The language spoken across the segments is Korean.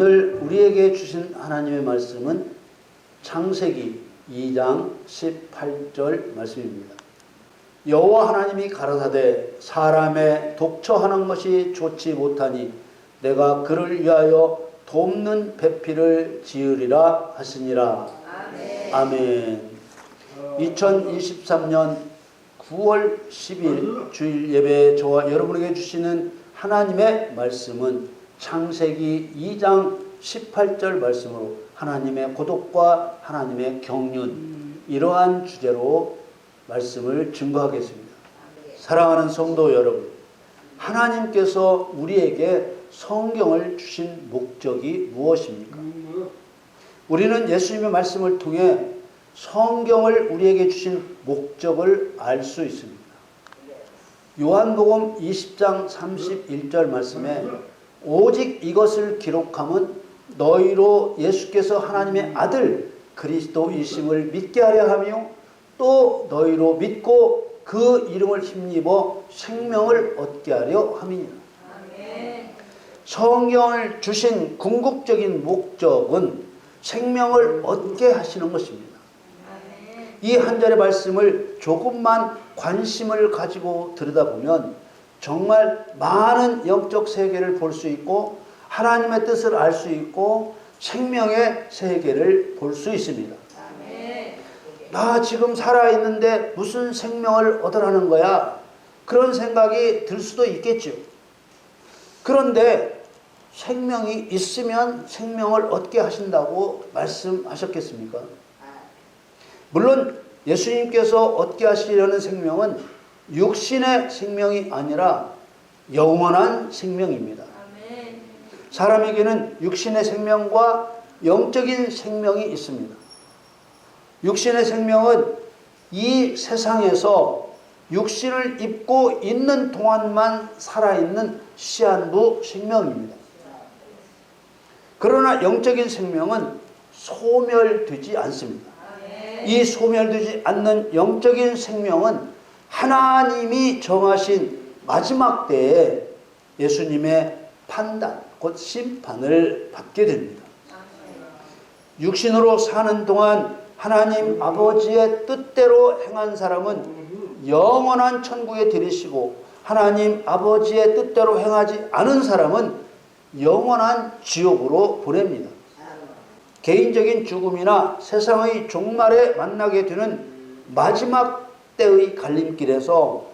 오늘 우리에게 주신 하나님의 말씀은 창세기 2장 18절 말씀입니다. 여호와 하나님이 가라사대 사람의 독처하는 것이 좋지 못하니 내가 그를 위하여 돕는 배필을 지으리라 하시니라. 아멘. 아멘. 2023년 9월 10일 주일 예배 저와 여러분에게 주시는 하나님의 말씀은 창세기 2장 18절 말씀으로 하나님의 고독과 하나님의 경륜, 이러한 주제로 말씀을 증거하겠습니다. 사랑하는 성도 여러분, 하나님께서 우리에게 성경을 주신 목적이 무엇입니까? 우리는 예수님의 말씀을 통해 성경을 우리에게 주신 목적을 알 수 있습니다. 요한복음 20장 31절 말씀에 오직 이것을 기록함은 너희로 예수께서 하나님의 아들 그리스도이심을 믿게 하려 하며 또 너희로 믿고 그 이름을 힘입어 생명을 얻게 하려 함이니라. 성경을 주신 궁극적인 목적은 생명을 얻게 하시는 것입니다. 이 한 절의 말씀을 조금만 관심을 가지고 들여다보면 정말 많은 영적 세계를 볼 수 있고 하나님의 뜻을 알 수 있고 생명의 세계를 볼 수 있습니다. 나 지금 살아있는데 무슨 생명을 얻으라는 거야? 그런 생각이 들 수도 있겠죠. 그런데 생명이 있으면 생명을 얻게 하신다고 말씀하셨겠습니까? 물론 예수님께서 얻게 하시려는 생명은 육신의 생명이 아니라 영원한 생명입니다. 사람에게는 육신의 생명과 영적인 생명이 있습니다. 육신의 생명은 이 세상에서 육신을 입고 있는 동안만 살아있는 시한부 생명입니다. 그러나 영적인 생명은 소멸되지 않습니다. 이 소멸되지 않는 영적인 생명은 하나님이 정하신 마지막 때에 예수님의 판단, 곧 심판을 받게 됩니다. 육신으로 사는 동안 하나님 아버지의 뜻대로 행한 사람은 영원한 천국에 들이시고 하나님 아버지의 뜻대로 행하지 않은 사람은 영원한 지옥으로 보냅니다. 개인적인 죽음이나 세상의 종말에 만나게 되는 마지막 때의 갈림길에서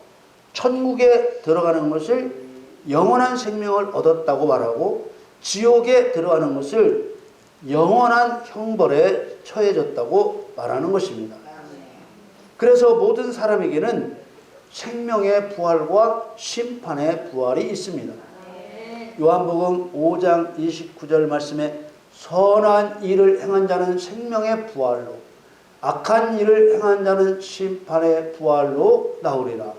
천국에 들어가는 것을 영원한 생명을 얻었다고 말하고 지옥에 들어가는 것을 영원한 형벌에 처해졌다고 말하는 것입니다. 그래서 모든 사람에게는 생명의 부활과 심판의 부활이 있습니다. 요한복음 5장 29절 말씀에 선한 일을 행한 자는 생명의 부활로 악한 일을 행한 자는 심판의 부활로 나오리라.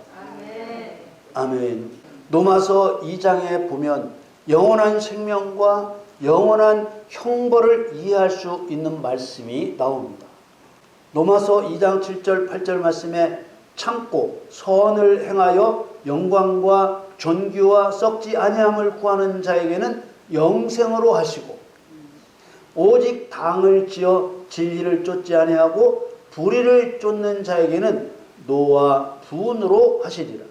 아멘. 로마서 2장에 보면 영원한 생명과 영원한 형벌을 이해할 수 있는 말씀이 나옵니다. 로마서 2장 7절 8절 말씀에 참고 선을 행하여 영광과 존귀와 썩지 아니함을 구하는 자에게는 영생으로 하시고 오직 당을 지어 진리를 쫓지 아니하고 불의를 쫓는 자에게는 노와 분으로 하시리라.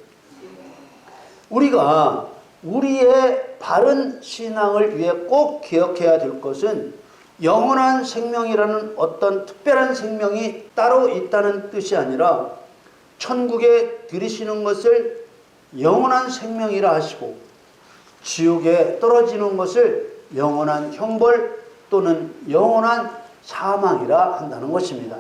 우리가 우리의 바른 신앙을 위해 꼭 기억해야 될 것은 영원한 생명이라는 어떤 특별한 생명이 따로 있다는 뜻이 아니라 천국에 들이시는 것을 영원한 생명이라 하시고 지옥에 떨어지는 것을 영원한 형벌 또는 영원한 사망이라 한다는 것입니다.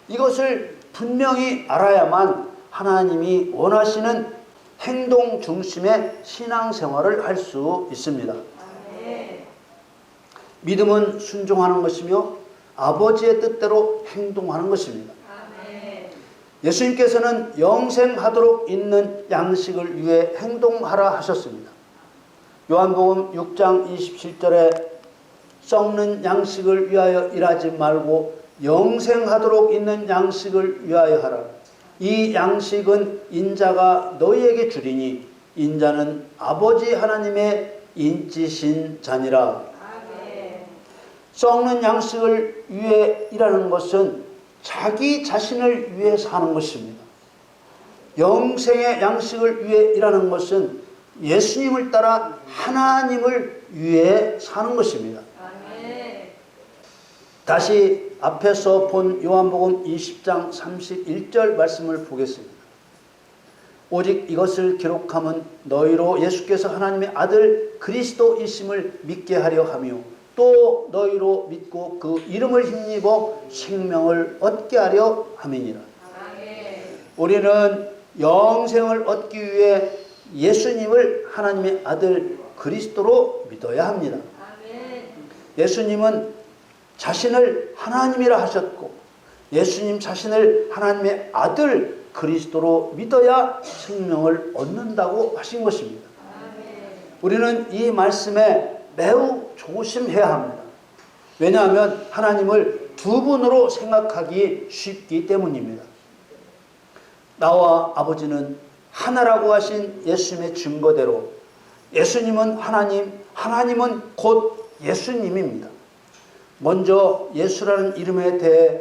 이것을 분명히 알아야만 하나님이 원하시는 행동 중심의 신앙생활을 할 수 있습니다. 믿음은 순종하는 것이며 아버지의 뜻대로 행동하는 것입니다. 예수님께서는 영생하도록 있는 양식을 위해 행동하라 하셨습니다. 요한복음 6장 27절에 썩는 양식을 위하여 일하지 말고 영생하도록 있는 양식을 위하여 하라. 이 양식은 인자가 너희에게 주리니 인자는 아버지 하나님의 인치신 자니라. 썩는 양식을 위해 일하는 것은 자기 자신을 위해 사는 것입니다. 영생의 양식을 위해 일하는 것은 예수님을 따라 하나님을 위해 사는 것입니다. 다시 앞에서 본 요한복음 20장 31절 말씀을 보겠습니다. 오직 이것을 기록함은 너희로 예수께서 하나님의 아들 그리스도이심을 믿게 하려 하며 또 너희로 믿고 그 이름을 힘입어 생명을 얻게 하려 함이니라. 우리는 영생을 얻기 위해 예수님을 하나님의 아들 그리스도로 믿어야 합니다. 예수님은 자신을 하나님이라 하셨고 예수님 자신을 하나님의 아들 그리스도로 믿어야 생명을 얻는다고 하신 것입니다. 우리는 이 말씀에 매우 조심해야 합니다. 왜냐하면 하나님을 두 분으로 생각하기 쉽기 때문입니다. 나와 아버지는 하나라고 하신 예수님의 증거대로 예수님은 하나님, 하나님은 곧 예수님입니다. 먼저 예수라는 이름에 대해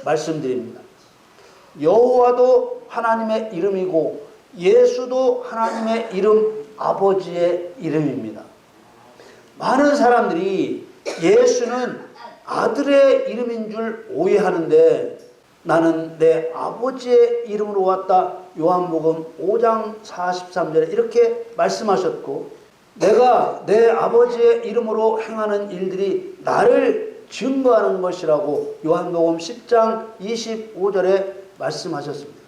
말씀드립니다. 여호와도 하나님의 이름이고 예수도 하나님의 이름, 아버지의 이름입니다. 많은 사람들이 예수는 아들의 이름인 줄 오해하는데 나는 내 아버지의 이름으로 왔다. 요한복음 5장 43절에 이렇게 말씀하셨고 내가 내 아버지의 이름으로 행하는 일들이 나를 증거하는 것이라고 요한복음 10장 25절에 말씀하셨습니다.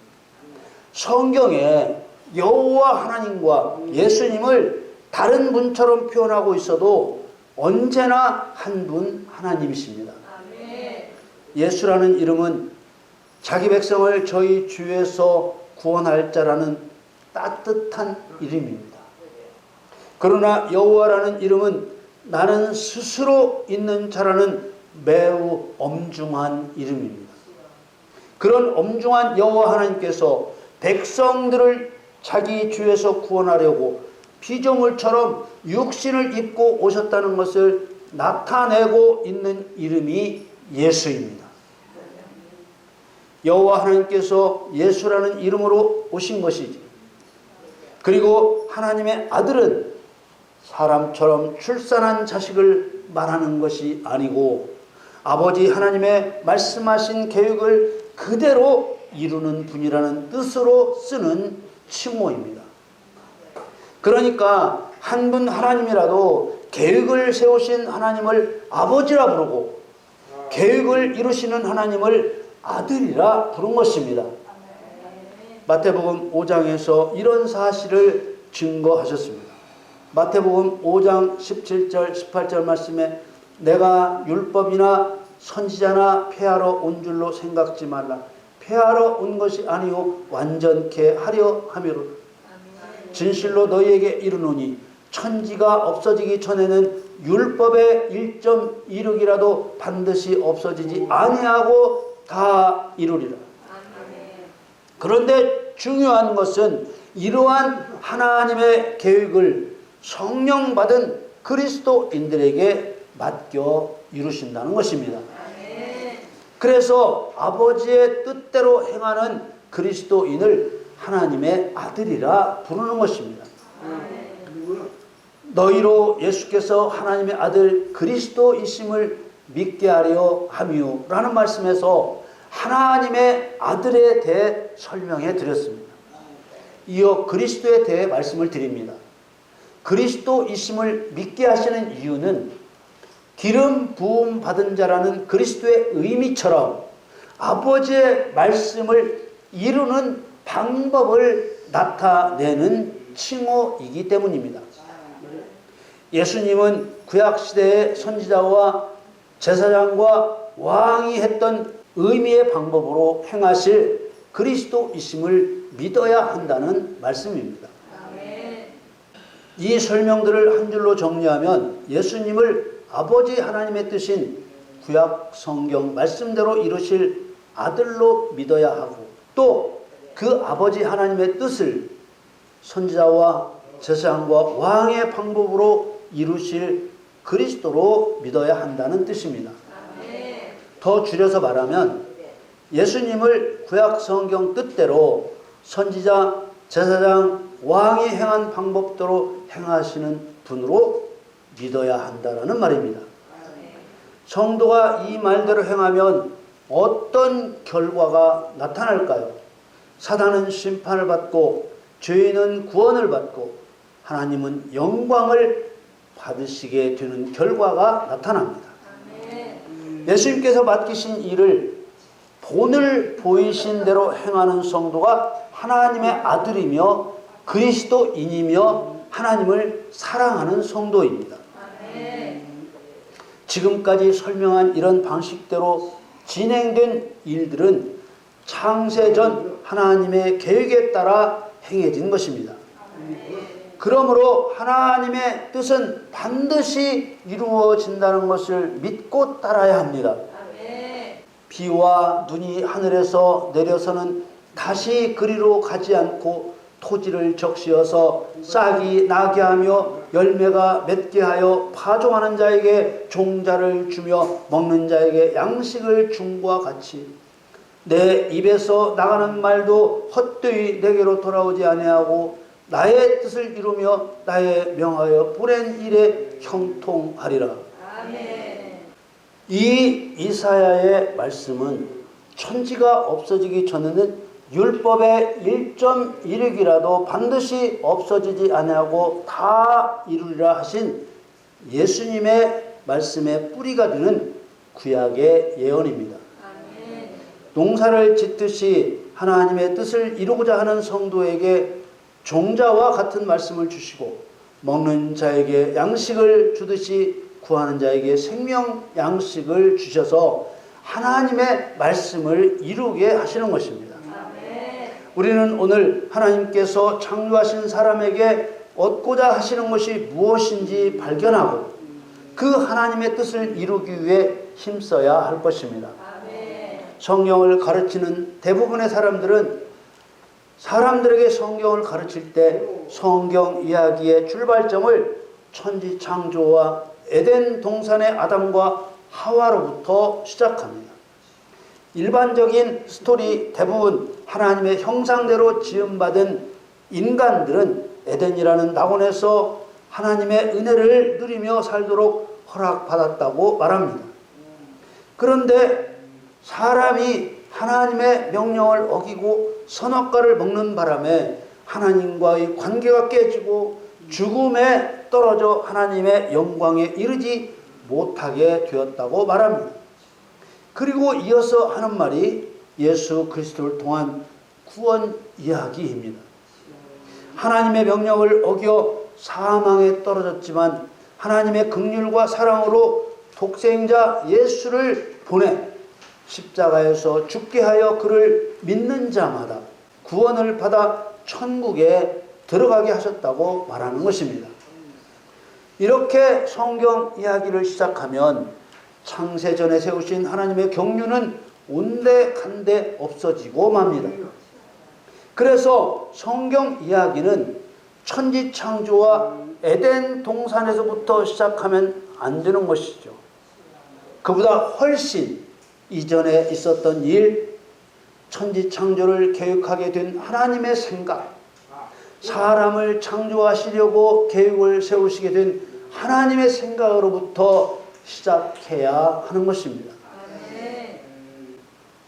성경에 여호와 하나님과 예수님을 다른 분처럼 표현하고 있어도 언제나 한 분 하나님이십니다. 예수라는 이름은 자기 백성을 저희 주에서 구원할 자라는 따뜻한 이름입니다. 그러나 여호와라는 이름은 나는 스스로 있는 자라는 매우 엄중한 이름입니다. 그런 엄중한 여호와 하나님께서 백성들을 자기 주에서 구원하려고 피조물처럼 육신을 입고 오셨다는 것을 나타내고 있는 이름이 예수입니다. 여호와 하나님께서 예수라는 이름으로 오신 것이지. 그리고 하나님의 아들은 사람처럼 출산한 자식을 말하는 것이 아니고 아버지 하나님의 말씀하신 계획을 그대로 이루는 분이라는 뜻으로 쓰는 칭호입니다. 그러니까 한 분 하나님이라도 계획을 세우신 하나님을 아버지라 부르고 계획을 이루시는 하나님을 아들이라 부른 것입니다. 마태복음 5장에서 이런 사실을 증거하셨습니다. 마태복음 5장 17절 18절 말씀에 내가 율법이나 선지자나 폐하러 온 줄로 생각지 말라. 폐하러 온 것이 아니요 완전케 하려 함이로. 진실로 너희에게 이르노니 천지가 없어지기 전에는 율법의 1.16이라도 반드시 없어지지 아니하고 다 이루리라. 그런데 중요한 것은 이러한 하나님의 계획을 성령 받은 그리스도인들에게 맡겨 이루신다는 것입니다. 그래서 아버지의 뜻대로 행하는 그리스도인을 하나님의 아들이라 부르는 것입니다. 너희로 예수께서 하나님의 아들 그리스도이심을 믿게 하려 함이요 라는 말씀에서 하나님의 아들에 대해 설명해 드렸습니다. 이어 그리스도에 대해 말씀을 드립니다. 그리스도이심을 믿게 하시는 이유는 기름 부음 받은 자라는 그리스도의 의미처럼 아버지의 말씀을 이루는 방법을 나타내는 칭호이기 때문입니다. 예수님은 구약시대의 선지자와 제사장과 왕이 했던 의미의 방법으로 행하실 그리스도이심을 믿어야 한다는 말씀입니다. 이 설명들을 한 줄로 정리하면 예수님을 아버지 하나님의 뜻인 구약 성경 말씀대로 이루실 아들로 믿어야 하고 또 그 아버지 하나님의 뜻을 선지자와 제사장과 왕의 방법으로 이루실 그리스도로 믿어야 한다는 뜻입니다. 더 줄여서 말하면 예수님을 구약 성경 뜻대로 선지자, 제사장, 왕이 행한 방법대로 행하시는 분으로 믿어야 한다는 말입니다. 성도가 이 말대로 행하면 어떤 결과가 나타날까요? 사단은 심판을 받고 죄인은 구원을 받고 하나님은 영광을 받으시게 되는 결과가 나타납니다. 예수님께서 맡기신 일을 본을 보이신 대로 행하는 성도가 하나님의 아들이며 그리스도인이며 하나님을 사랑하는 성도입니다. 지금까지 설명한 이런 방식대로 진행된 일들은 창세전 하나님의 계획에 따라 행해진 것입니다. 그러므로 하나님의 뜻은 반드시 이루어진다는 것을 믿고 따라야 합니다. 비와 눈이 하늘에서 내려서는 다시 그리로 가지 않고 토지를 적시어서 싹이 나게 하며 열매가 맺게 하여 파종하는 자에게 종자를 주며 먹는 자에게 양식을 준 것과 같이 내 입에서 나가는 말도 헛되이 내게로 돌아오지 아니하고 나의 뜻을 이루며 나의 명하여 보낸 일에 형통하리라. 이 이사야의 말씀은 천지가 없어지기 전에는 율법의 1.1획이라도 반드시 없어지지 아니하고 다 이루리라 하신 예수님의 말씀의 뿌리가 되는 구약의 예언입니다. 농사를 짓듯이 하나님의 뜻을 이루고자 하는 성도에게 종자와 같은 말씀을 주시고 먹는 자에게 양식을 주듯이 구하는 자에게 생명 양식을 주셔서 하나님의 말씀을 이루게 하시는 것입니다. 우리는 오늘 하나님께서 창조하신 사람에게 얻고자 하시는 것이 무엇인지 발견하고 그 하나님의 뜻을 이루기 위해 힘써야 할 것입니다. 성경을 가르치는 대부분의 사람들은 사람들에게 성경을 가르칠 때 성경 이야기의 출발점을 천지 창조와 에덴 동산의 아담과 하와로부터 시작합니다. 일반적인 스토리 대부분 하나님의 형상대로 지음받은 인간들은 에덴이라는 낙원에서 하나님의 은혜를 누리며 살도록 허락받았다고 말합니다. 그런데 사람이 하나님의 명령을 어기고 선악과를 먹는 바람에 하나님과의 관계가 깨지고 죽음에 떨어져 하나님의 영광에 이르지 못하게 되었다고 말합니다. 그리고 이어서 하는 말이 예수 그리스도를 통한 구원 이야기입니다. 하나님의 명령을 어겨 사망에 떨어졌지만 하나님의 긍휼과 사랑으로 독생자 예수를 보내 십자가에서 죽게 하여 그를 믿는 자마다 구원을 받아 천국에 들어가게 하셨다고 말하는 것입니다. 이렇게 성경 이야기를 시작하면 창세전에 세우신 하나님의 경륜은 온데간데 없어지고 맙니다. 그래서 성경 이야기는 천지창조와 에덴 동산에서부터 시작하면 안 되는 것이죠. 그보다 훨씬 이전에 있었던 일, 천지창조를 계획하게 된 하나님의 생각, 사람을 창조하시려고 계획을 세우시게 된 하나님의 생각으로부터 시작해야 하는 것입니다.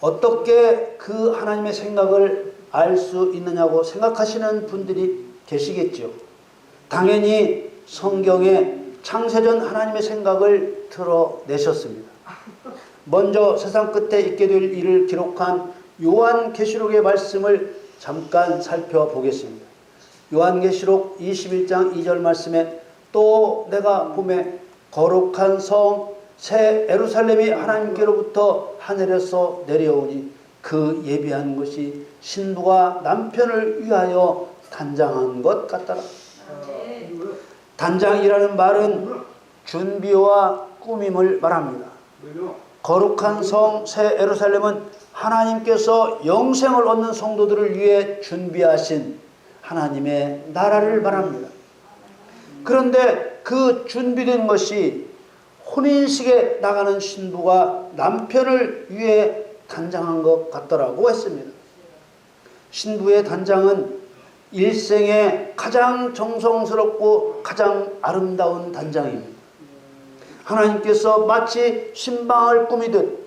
어떻게 그 하나님의 생각을 알 수 있느냐고 생각하시는 분들이 계시겠죠. 당연히 성경에 창세전 하나님의 생각을 드러내셨습니다. 먼저 세상 끝에 있게 될 일을 기록한 요한계시록의 말씀을 잠깐 살펴보겠습니다. 요한계시록 21장 2절 말씀에 또 내가 보매 거룩한 성 새 예루살렘이 하나님께로부터 하늘에서 내려오니 그 예비한 것이 신부가 남편을 위하여 단장한 것 같더라. 단장이라는 말은 준비와 꾸밈을 말합니다. 거룩한 성 새 예루살렘은 하나님께서 영생을 얻는 성도들을 위해 준비하신 하나님의 나라를 말합니다. 그런데 그 준비된 것이 혼인식에 나가는 신부가 남편을 위해 단장한 것 같더라고 했습니다. 신부의 단장은 일생에 가장 정성스럽고 가장 아름다운 단장입니다. 하나님께서 마치 신방을 꾸미듯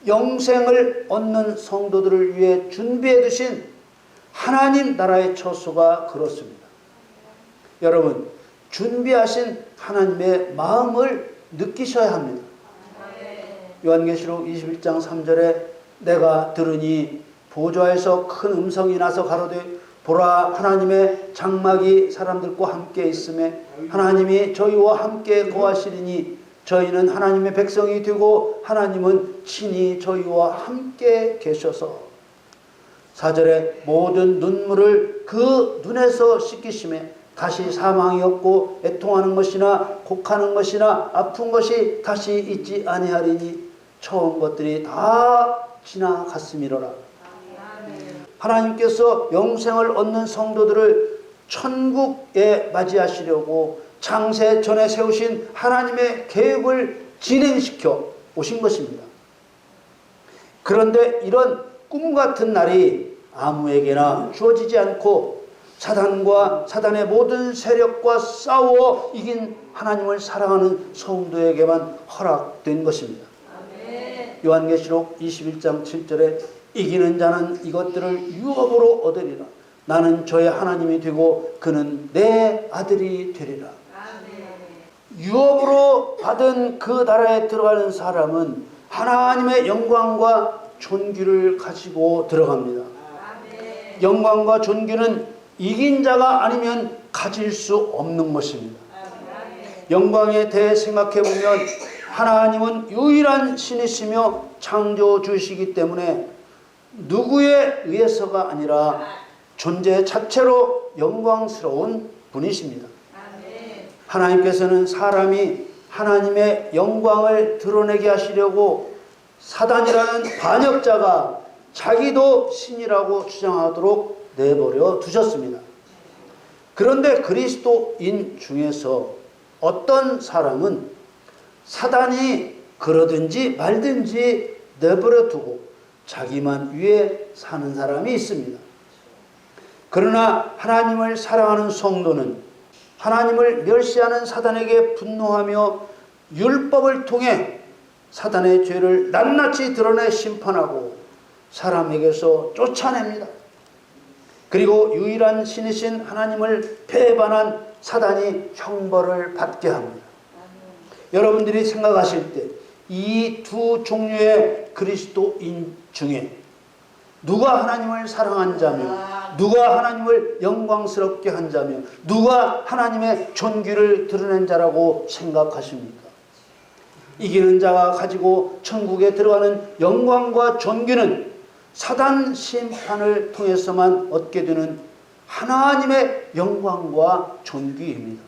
영생을 얻는 성도들을 위해 준비해 두신 하나님 나라의 처소가 그렇습니다. 여러분, 준비하신 하나님의 마음을 느끼셔야 합니다. 요한계시록 21장 3절에 내가 들으니 보좌에서 큰 음성이 나서 가로되 보라, 하나님의 장막이 사람들과 함께 있음에 하나님이 저희와 함께 거하시리니 저희는 하나님의 백성이 되고 하나님은 친히 저희와 함께 계셔서 4절에 모든 눈물을 그 눈에서 씻기심에 다시 사망이 없고 애통하는 것이나 곡하는 것이나 아픈 것이 다시 있지 아니하리니 처음 것들이 다 지나갔음이로라. 하나님께서 영생을 얻는 성도들을 천국에 맞이하시려고 창세 전에 세우신 하나님의 계획을 진행시켜 오신 것입니다. 그런데 이런 꿈 같은 날이 아무에게나 주어지지 않고 사단과 사단의 모든 세력과 싸워 이긴 하나님을 사랑하는 성도에게만 허락된 것입니다. 요한계시록 21장 7절에 이기는 자는 이것들을 유업으로 얻으리라. 나는 저의 하나님이 되고 그는 내 아들이 되리라. 유업으로 받은 그 나라에 들어가는 사람은 하나님의 영광과 존귀를 가지고 들어갑니다. 영광과 존귀는 이긴 자가 아니면 가질 수 없는 것입니다. 영광에 대해 생각해 보면 하나님은 유일한 신이시며 창조주시기 때문에 누구에 의해서가 아니라 존재 자체로 영광스러운 분이십니다. 하나님께서는 사람이 하나님의 영광을 드러내게 하시려고 사단이라는 반역자가 자기도 신이라고 주장하도록 내버려 두셨습니다. 그런데 그리스도인 중에서 어떤 사람은 사단이 그러든지 말든지 내버려 두고 자기만 위해 사는 사람이 있습니다. 그러나 하나님을 사랑하는 성도는 하나님을 멸시하는 사단에게 분노하며 율법을 통해 사단의 죄를 낱낱이 드러내 심판하고 사람에게서 쫓아냅니다. 그리고 유일한 신이신 하나님을 배반한 사단이 형벌을 받게 합니다. 여러분들이 생각하실 때 이 두 종류의 그리스도인 중에 누가 하나님을 사랑한 자며 누가 하나님을 영광스럽게 한 자며 누가 하나님의 존귀를 드러낸 자라고 생각하십니까? 이기는 자가 가지고 천국에 들어가는 영광과 존귀는 사단 심판을 통해서만 얻게 되는 하나님의 영광과 존귀입니다.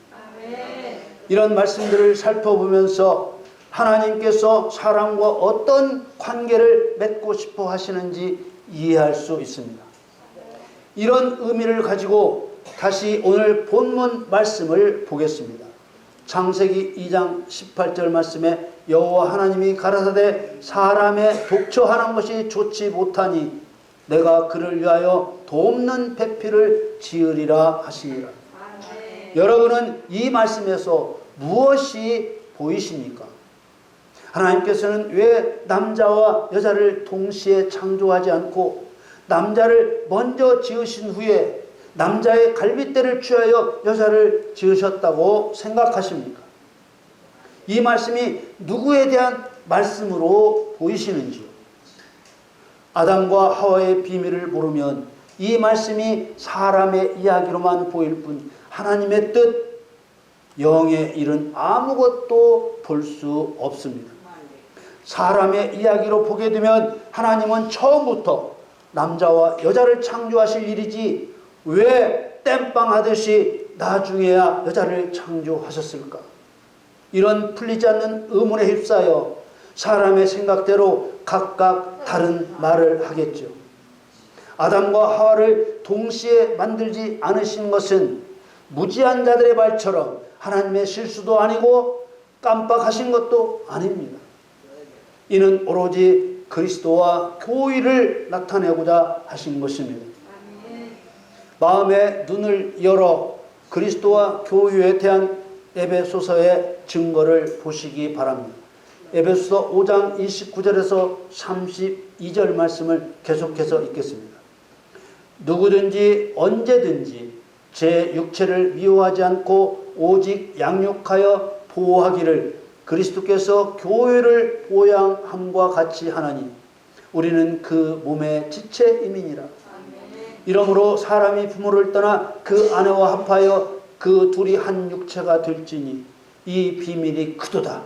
이런 말씀들을 살펴보면서 하나님께서 사람과 어떤 관계를 맺고 싶어 하시는지 이해할 수 있습니다. 이런 의미를 가지고 다시 오늘 본문 말씀을 보겠습니다. 창세기 2장 18절 말씀에 여호와 하나님이 가라사대 사람의 독처하는 것이 좋지 못하니 내가 그를 위하여 돕는 배필을 지으리라 하시니라. 여러분은 이 말씀에서 무엇이 보이십니까? 하나님께서는 왜 남자와 여자를 동시에 창조하지 않고 남자를 먼저 지으신 후에 남자의 갈빗대를 취하여 여자를 지으셨다고 생각하십니까? 이 말씀이 누구에 대한 말씀으로 보이시는지요? 아담과 하와의 비밀을 모르면 이 말씀이 사람의 이야기로만 보일 뿐 하나님의 뜻, 영의 일은 아무것도 볼 수 없습니다. 사람의 이야기로 보게 되면 하나님은 처음부터 남자와 여자를 창조하실 일이지 왜 땜빵하듯이 나중에야 여자를 창조하셨을까? 이런 풀리지 않는 의문에 휩싸여 사람의 생각대로 각각 다른 말을 하겠죠. 아담과 하와를 동시에 만들지 않으신 것은 무지한 자들의 말처럼 하나님의 실수도 아니고 깜빡하신 것도 아닙니다. 이는 오로지 그리스도와 교회를 나타내고자 하신 것입니다. 마음의 눈을 열어 그리스도와 교회에 대한 에베소서의 증거를 보시기 바랍니다. 에베소서 5장 29절에서 32절 말씀을 계속해서 읽겠습니다. 누구든지 언제든지 제 육체를 미워하지 않고 오직 양육하여 보호하기를 그리스도께서 교회를 보양함과 같이 하나니 우리는 그 몸의 지체임이니라. 이러므로 사람이 부모를 떠나 그 아내와 합하여 그 둘이 한 육체가 될지니 이 비밀이 크도다.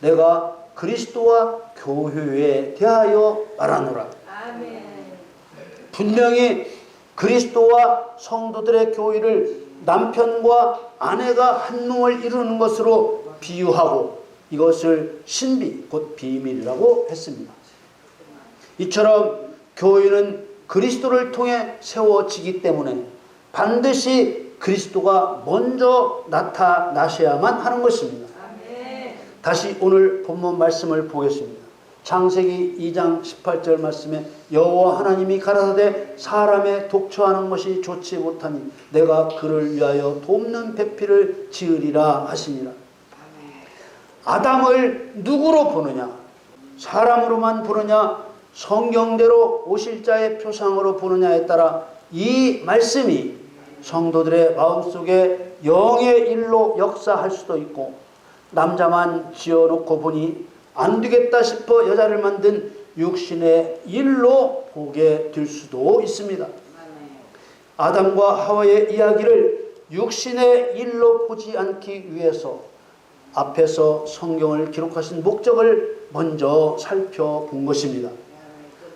내가 그리스도와 교회에 대하여 말하노라. 아멘. 분명히 그리스도와 성도들의 교회를 남편과 아내가 한 몸을 이루는 것으로 비유하고 이것을 신비 곧 비밀이라고 했습니다. 이처럼 교회는 그리스도를 통해 세워지기 때문에 반드시 그리스도가 먼저 나타나셔야만 하는 것입니다. 다시 오늘 본문 말씀을 보겠습니다. 창세기 2장 18절 말씀에 여호와 하나님이 가라사대 사람의 독처하는 것이 좋지 못하니 내가 그를 위하여 돕는 배필을 지으리라 하시니라. 아담을 누구로 보느냐? 사람으로만 보느냐? 성경대로 오실자의 표상으로 보느냐에 따라 이 말씀이 성도들의 마음속에 영의 일로 역사할 수도 있고 남자만 지어놓고 보니 안 되겠다 싶어 여자를 만든 육신의 일로 보게 될 수도 있습니다. 아담과 하와의 이야기를 육신의 일로 보지 않기 위해서 앞에서 성경을 기록하신 목적을 먼저 살펴본 것입니다.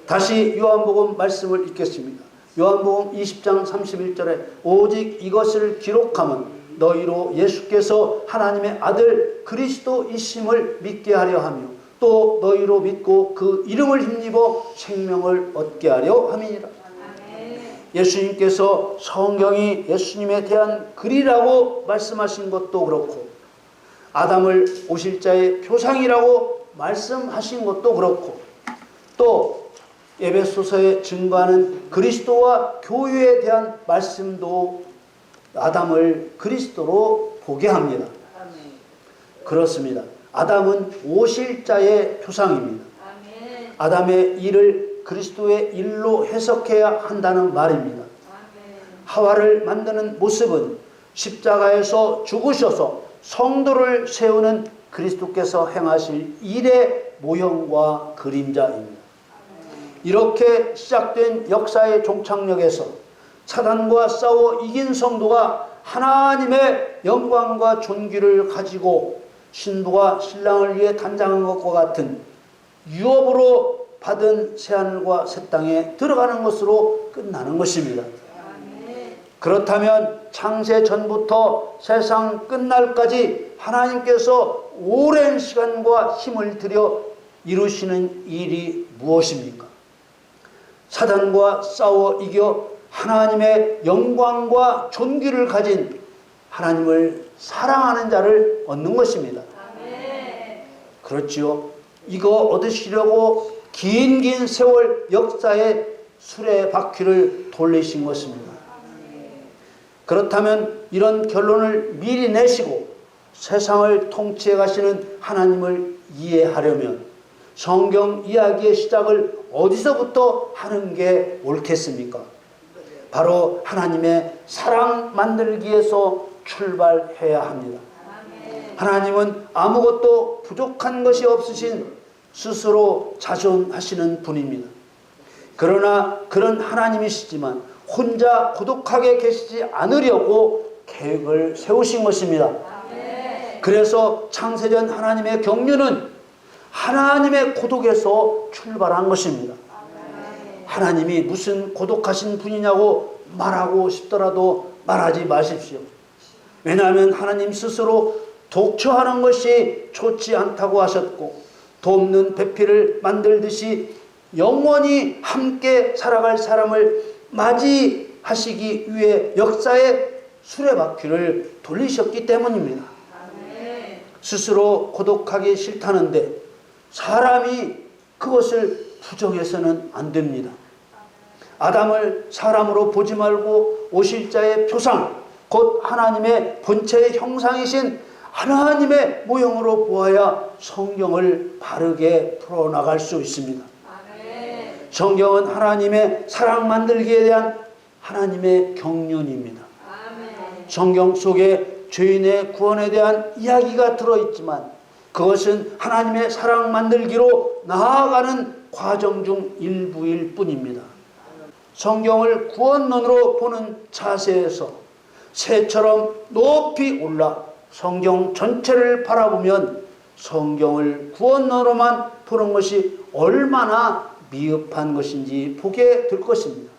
다시 요한복음 말씀을 읽겠습니다. 요한복음 20장 31절에 오직 이것을 기록함은 너희로 예수께서 하나님의 아들 그리스도이심을 믿게 하려 하며 또 너희로 믿고 그 이름을 힘입어 생명을 얻게 하려 함이니라. 예수님께서 성경이 예수님에 대한 글이라고 말씀하신 것도 그렇고 아담을 오실 자의 표상이라고 말씀하신 것도 그렇고 또 에베소서에 증거하는 그리스도와 교회에 대한 말씀도 아담을 그리스도로 보게 합니다. 그렇습니다. 아담은 오실 자의 표상입니다. 아담의 일을 그리스도의 일로 해석해야 한다는 말입니다. 하와를 만드는 모습은 십자가에서 죽으셔서 성도를 세우는 그리스도께서 행하실 일의 모형과 그림자입니다. 이렇게 시작된 역사의 종착역에서 사단과 싸워 이긴 성도가 하나님의 영광과 존귀를 가지고 신부가 신랑을 위해 단장한 것과 같은 유업으로 받은 새하늘과 새 땅에 들어가는 것으로 끝나는 것입니다. 그렇다면 창세 전부터 세상 끝날까지 하나님께서 오랜 시간과 힘을 들여 이루시는 일이 무엇입니까? 사단과 싸워 이겨 하나님의 영광과 존귀를 가진 하나님을 사랑하는 자를 얻는 것입니다. 그렇지요. 이거 얻으시려고 긴 세월 역사의 수레바퀴를 돌리신 것입니다. 그렇다면 이런 결론을 미리 내시고 세상을 통치해 가시는 하나님을 이해하려면 성경 이야기의 시작을 어디서부터 하는 게 옳겠습니까? 바로 하나님의 사랑 만들기에서 출발해야 합니다. 하나님은 아무것도 부족한 것이 없으신 스스로 자존하시는 분입니다. 그러나 그런 하나님이시지만 혼자 고독하게 계시지 않으려고 계획을 세우신 것입니다. 그래서 창세전 하나님의 경륜은 하나님의 고독에서 출발한 것입니다. 하나님이 무슨 고독하신 분이냐고 말하고 싶더라도 말하지 마십시오. 왜냐하면 하나님 스스로 독처하는 것이 좋지 않다고 하셨고 돕는 배필을 만들듯이 영원히 함께 살아갈 사람을 맞이하시기 위해 역사의 수레바퀴를 돌리셨기 때문입니다. 스스로 고독하기 싫다는데 사람이 그것을 부정해서는 안 됩니다. 아담을 사람으로 보지 말고 오실자의 표상, 곧 하나님의 본체의 형상이신 하나님의 모형으로 보아야 성경을 바르게 풀어나갈 수 있습니다. 성경은 하나님의 사랑 만들기에 대한 하나님의 경륜입니다. 성경 속에 죄인의 구원에 대한 이야기가 들어있지만 그것은 하나님의 사랑 만들기로 나아가는 과정 중 일부일 뿐입니다. 성경을 구원론으로 보는 자세에서 새처럼 높이 올라 성경 전체를 바라보면 성경을 구원론으로만 보는 것이 얼마나 미흡한 것인지 보게 될 것입니다.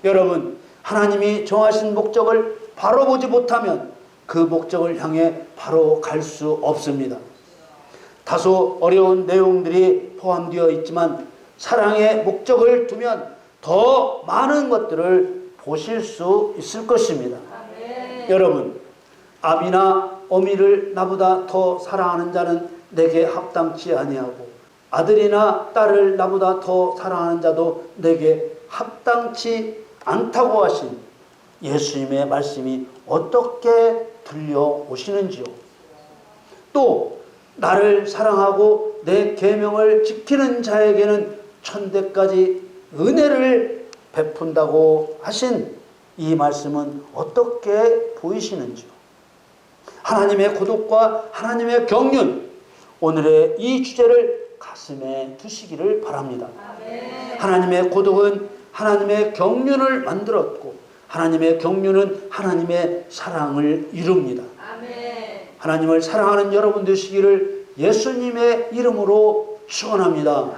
여러분, 하나님이 정하신 목적을 바로 보지 못하면 그 목적을 향해 바로 갈 수 없습니다. 다소 어려운 내용들이 포함되어 있지만 사랑의 목적을 두면 더 많은 것들을 보실 수 있을 것입니다. 여러분, 아비나 어미를 나보다 더 사랑하는 자는 내게 합당치 아니하고 아들이나 딸을 나보다 더 사랑하는 자도 내게 합당치 않다고 하신 예수님의 말씀이 어떻게 들려오시는지요. 또 나를 사랑하고 내 계명을 지키는 자에게는 천대까지 은혜를 베푼다고 하신 이 말씀은 어떻게 보이시는지요. 하나님의 고독과 하나님의 경륜, 오늘의 이 주제를 가슴에 두시기를 바랍니다. 하나님의 고독은 하나님의 경륜을 만들었고 하나님의 경륜은 하나님의 사랑을 이룹니다. 하나님을 사랑하는 여러분 되시기를 예수님의 이름으로 축원합니다.